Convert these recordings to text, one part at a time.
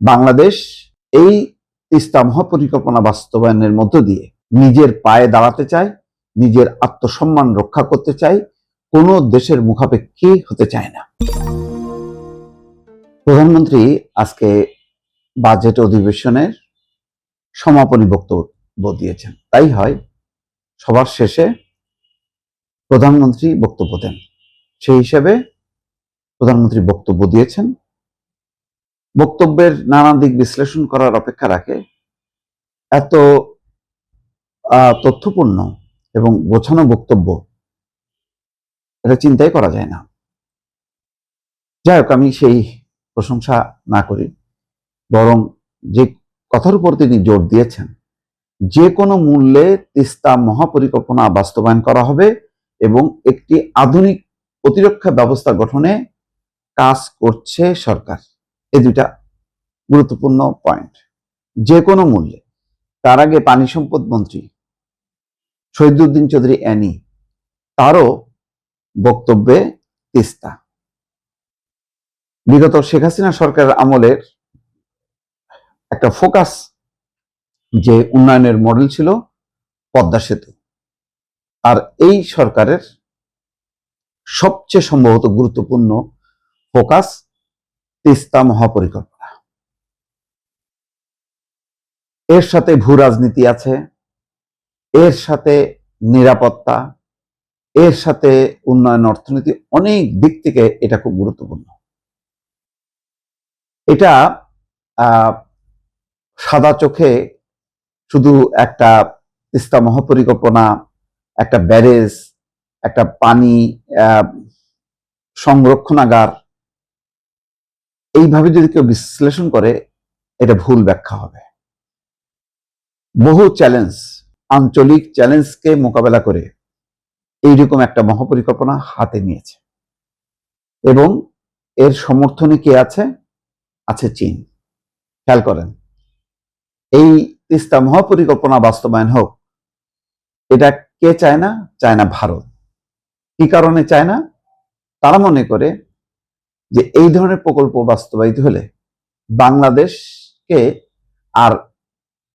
বাংলাদেশ এই তিস্তা মহাপরিকল্পনা বাস্তবায়নের মধ্য দিয়ে নিজের পায়ে দাঁড়াতে চায়, নিজের আত্মসম্মান রক্ষা করতে চায়, কোনো দেশের মুখাপেক্ষী হতে চায় না। প্রধানমন্ত্রী আজকে বাজেট অধিবেশনের সমাপনী বক্তব্য দিয়েছেন। তাই হয় সবার শেষে প্রধানমন্ত্রী বক্তব্য দেন। সেই হিসেবে প্রধানমন্ত্রী বক্তব্য দিয়েছেন। বক্তব্যের নানা দিক বিশ্লেষণ করার অপেক্ষা রাখে। এত তথ্যপূর্ণ এবং গোছানো বক্তব্য এটা চিন্তাই করা যায় না। যাই হোক, আমি সেই প্রশংসা না করি, বরং যে কথার উপর তিনি জোর দিয়েছেন, যে কোনো মূল্যে তিস্তা মহাপরিকল্পনা বাস্তবায়ন করা হবে এবং একটি আধুনিক প্রতিরক্ষা ব্যবস্থা গঠনে কাজ করছে সরকার। এই দুইটা গুরুত্বপূর্ণ পয়েন্ট। যে কোনো মূল্যে। তার আগে পানি সম্পদ মন্ত্রী শহীদুদ্দিন চৌধুরী অ্যানি, তারও বক্তব্যে তিস্তা। বিগত শেখ হাসিনা সরকারের আমলের একটা ফোকাস যে উন্নয়নের মডেল ছিল পদ্মা সেতু, আর এই সরকারের সবচেয়ে সম্ভবত গুরুত্বপূর্ণ ফোকাস তিস্তা মহাপরিকল্পনা। এর সাথে ভূ রাজনীতি আছে, এর সাথে নিরাপত্তা, এর সাথে উন্নয়ন, অর্থনীতি, অনেক দিক থেকে এটা খুব গুরুত্বপূর্ণ। এটা সাদা চোখে শুধু একটা তিস্তা মহাপরিকল্পনা, একটা ব্যারেজ, একটা পানি সংরক্ষণাগার, এইভাবে যদি কেউ বিশ্লেষণ করে এটা ভুল ব্যাখ্যা হবে। বহু চ্যালেঞ্জ, আঞ্চলিক চ্যালেঞ্জকে মোকাবেলা করে এইরকম একটা মহাপরিকল্পনা হাতে নিয়েছে এবং এর সমর্থনে কে আছে? আছে চীন। খেয়াল করেন, এই তিস্তা মহাপরিকল্পনা বাস্তবায়ন হোক, এটা কে চায় না? চায় না ভারত। কি কারণে চায় না? তারা মনে করে যে এই ধরনের প্রকল্প বাস্তবায়িত হলে বাংলাদেশকে আর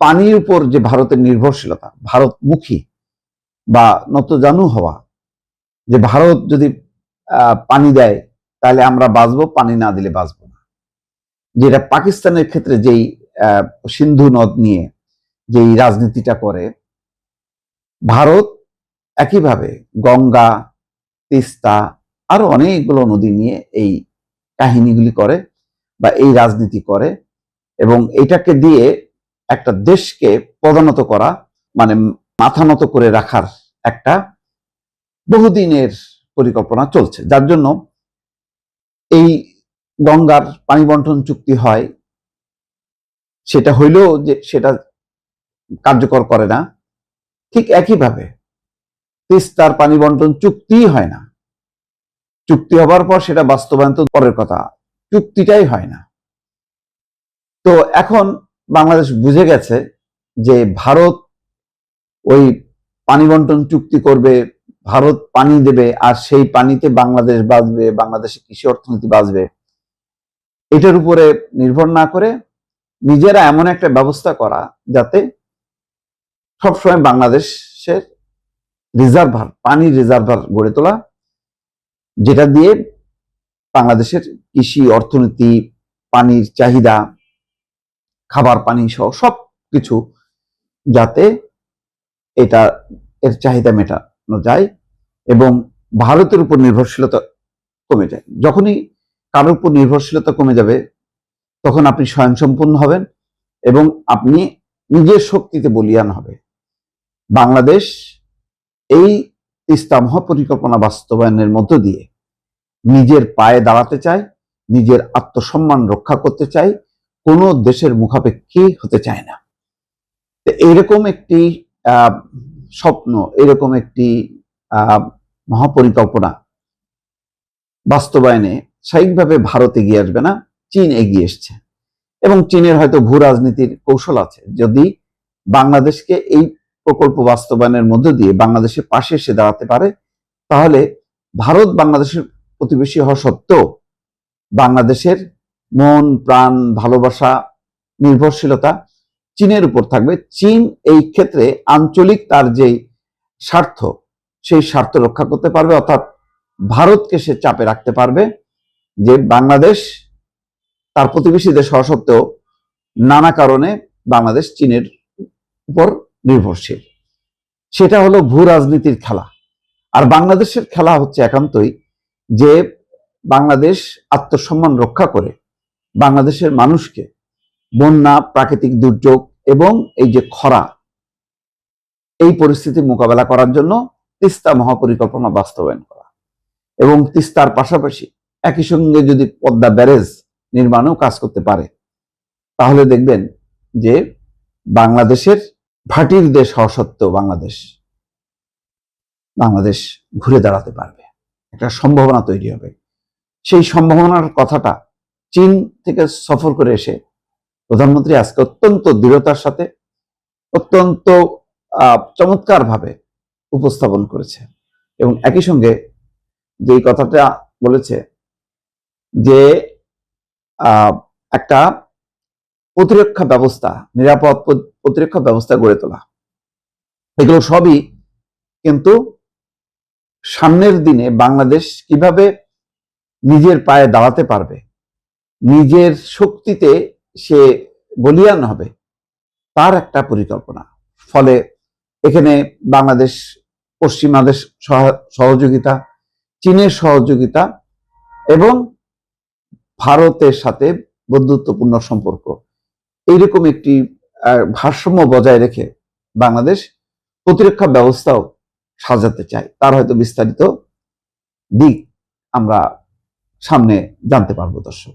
পানির উপর যে ভারতের নির্ভরশীলতা, ভারতমুখী বা নতজানু হওয়া, যে ভারত যদি পানি দেয় তাহলে আমরা বাঁচবো, পানি না দিলে বাঁচবো না, যেটা পাকিস্তানের ক্ষেত্রে যেই সিন্ধু নদ নিয়ে যেই রাজনীতিটা করে, ভারত একইভাবে গঙ্গা, তিস্তা, আরো অনেকগুলো নদী নিয়ে এই কাহিনীগুলি করে বা এই রাজনীতি করে, এবং এটাকে দিয়ে একটা দেশকে পদানত করা, মানে মাথা নত করে রাখার একটা বহুদিনের পরিকল্পনা চলছে। যার জন্য এই গঙ্গার পানি বন্টন চুক্তি হয়, সেটা হইলেও যে সেটা কার্যকর করে না, ঠিক একইভাবে তিস্তার পানি বন্টন চুক্তিই হয় না। চুক্তি হবার পর সেটা বাস্তবায়ন তো পরের কথা, চুক্তিটাই হয় না। তো এখন বাংলাদেশ বুঝে গেছে যে ভারত ওই পানি বন্টন চুক্তি করবে, ভারত পানি দেবে, আর সেই পানিতে বাংলাদেশ বাঁচবে, বাংলাদেশের কৃষি অর্থনীতি বাঁচবে। এটার উপরে নির্ভর না করে নিজেরা এমন একটা ব্যবস্থা করা যাতে সবসময় বাংলাদেশের রিজার্ভার, পানির রিজার্ভার গড়ে তোলা, যেটা দিয়ে বাংলাদেশের কৃষি অর্থনীতি, পানির চাহিদা, খাবার পানি সহ সব কিছু যাতে এটা এর চাহিদা মেটানো যায় এবং ভারতের উপর নির্ভরশীলতা কমে যায়। যখনই কারোর উপর নির্ভরশীলতা কমে যাবে তখন আপনি স্বয়ংসম্পূর্ণ হবেন এবং আপনি নিজের শক্তিতে বলীয়ান হবে। বাংলাদেশ এই তিস্তা মহাপরিকল্পনা বাস্তবায়নের মধ্য দিয়ে নিজের পায়ে দাঁড়াতে চায়, নিজের আত্মসম্মান রক্ষা করতে চায়, কোনো দেশের মুখাপেক্ষী হতে চায় না। এইরকম একটি স্বপ্ন, এরকম একটি মহাপরিকল্পনা বাস্তবায়নে স্বাভাবিকভাবে ভারত এগিয়ে আসবে না, চীন এগিয়ে এসছে এবং চীনের হয়তো ভূ রাজনীতির কৌশল আছে। যদি বাংলাদেশকে এই প্রকল্প বাস্তবায়নের মধ্য দিয়ে বাংলাদেশের পাশে এসে দাঁড়াতে পারে, তাহলে ভারত বাংলাদেশের প্রতিবেশী হওয়া সত্ত্বেও বাংলাদেশের মন প্রাণ ভালোবাসা নির্ভরশীলতা চীনের উপর থাকবে। চীন এই ক্ষেত্রে আঞ্চলিক তার যে স্বার্থ, সেই স্বার্থ রক্ষা করতে পারবে, অর্থাৎ ভারতকে সে চাপে রাখতে পারবে যে বাংলাদেশ তার প্রতিবেশী দেশ হওয়া সত্ত্বেও নানা কারণে বাংলাদেশ চীনের উপর নির্ভরশীল। সেটা হলো ভূ রাজনীতির খেলা। আর বাংলাদেশের খেলা হচ্ছে একান্তই যে বাংলাদেশ আত্মসম্মান রক্ষা করে বাংলাদেশের মানুষকে বন্যা, প্রাকৃতিক দুর্যোগ এবং এই যে খরা, এই পরিস্থিতি মোকাবেলা করার জন্য তিস্তা মহাপরিকল্পনা বাস্তবায়ন করা, এবং তিস্তার পাশাপাশি একই সঙ্গে যদি পদ্মা ব্যারেজ নির্মাণেও কাজ করতে পারে, তাহলে দেখবেন যে বাংলাদেশের ভাটির দেশ হওয়া সত্ত্বেও বাংলাদেশ ঘুরে দাঁড়াতে পারবে, একটা সম্ভাবনা তৈরি হবে। সেই সম্ভাবনার কথাটা চীন থেকে সফর করে এসে প্রধানমন্ত্রী আজকে অত্যন্ত দৃঢ়তার সাথে, অত্যন্ত চমৎকার ভাবে উপস্থাপন করেছে। এবং একই সঙ্গে যেই কথাটা বলেছে যে একটা প্রতিরক্ষা ব্যবস্থা, নিরাপদ প্রতিরক্ষা ব্যবস্থা গড়ে তোলা, এগুলো সবই কিন্তু সামনের দিনে বাংলাদেশ কিভাবে নিজের পায়ে দাঁড়াতে পারবে, নিজের শক্তিতে সে বলিয়ান হবে, তার একটা পরিকল্পনা। ফলে এখানে বাংলাদেশ পশ্চিমা দেশ সহযোগিতা, চীনের সহযোগিতা এবং ভারতের সাথে বন্ধুত্বপূর্ণ সম্পর্ক, এইরকম একটি ভারসাম্য বজায় রেখে বাংলাদেশ প্রতিরক্ষা ব্যবস্থাও সাজাতে চায়। তার হয়তো বিস্তারিত দিক আমরা সামনে জানতে পারবো দর্শক।